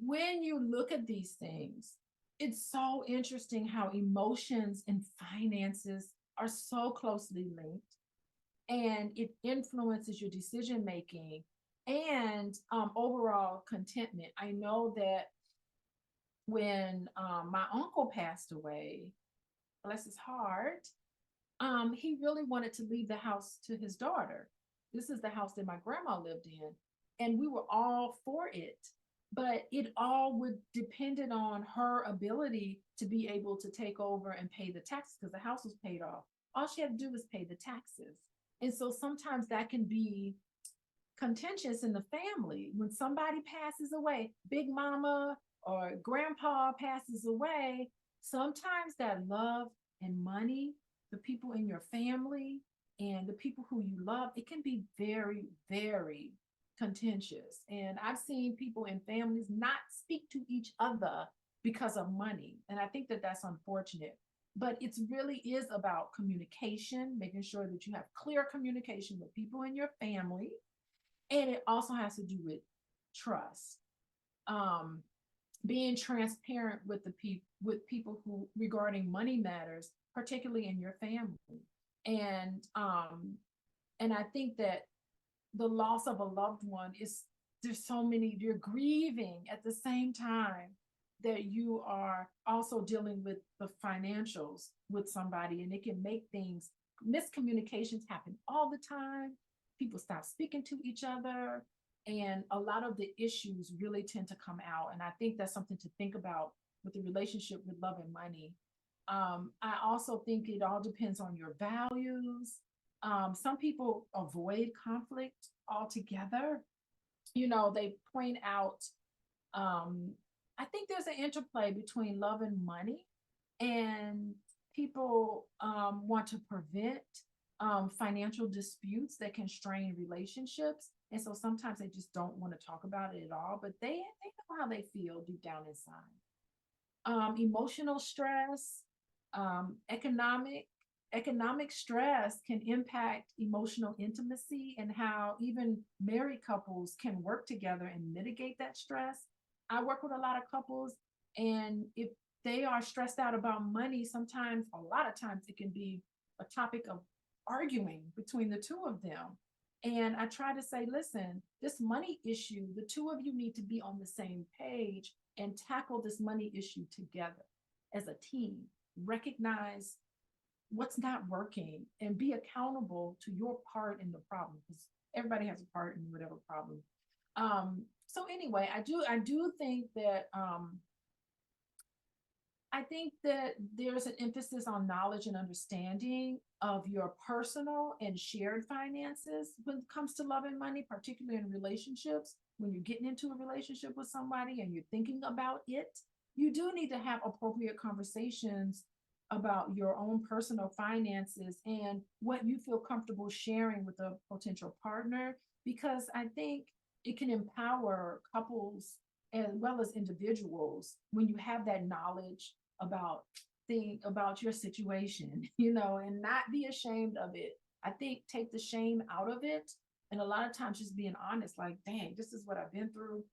when you look at these things, it's so interesting how emotions and finances are so closely linked, and it influences your decision making and overall contentment. I know that when my uncle passed away, bless his heart, he really wanted to leave the house to his daughter. This is the house that my grandma lived in, and we were all for it. But it all would depended on her ability to be able to take over and pay the taxes because the house was paid off. All she had to do was pay the taxes. And so sometimes that can be contentious in the family when somebody passes away, big mama or grandpa passes away. Sometimes that love and money, the people in your family and the people who you love, it can be very, very contentious. And I've seen people in families not speak to each other because of money. And I think that that's unfortunate. But it really is about communication, making sure that you have clear communication with people in your family, and it also has to do with trust, um, being transparent with with people who regarding money matters, particularly in your family. And um and I think that the loss of a loved one is, there's so many, you're grieving at the same time that you are also dealing with the financials with somebody, and it can make things, miscommunications happen all the time. People stop speaking to each other, and a lot of the issues really tend to come out. And I think that's something to think about with the relationship with love and money. I also think it all depends on your values. Some people avoid conflict altogether. They point out, um, I think there's an interplay between love and money, and people want to prevent financial disputes that can strain relationships. And so sometimes they just don't want to talk about it at all, but they know how they feel deep down inside. Emotional stress, economic stress can impact emotional intimacy and how even married couples can work together and mitigate that stress. I work with a lot of couples, and if they are stressed out about money, sometimes, a lot of times, it can be a topic of arguing between the two of them. And I try to say, listen, this money issue, the two of you need to be on the same page and tackle this money issue together as a team. Recognize what's not working and be accountable to your part in the problem, because everybody has a part in whatever problem. So anyway, I do think that I think that there's an emphasis on knowledge and understanding of your personal and shared finances when it comes to love and money, particularly in relationships. When you're getting into a relationship with somebody and you're thinking about it, you do need to have appropriate conversations about your own personal finances and what you feel comfortable sharing with a potential partner, because I think it can empower couples as well as individuals when you have that knowledge about about your situation, and not be ashamed of it. I think take the shame out of it, and a lot of times just being honest, like, dang, this is what I've been through.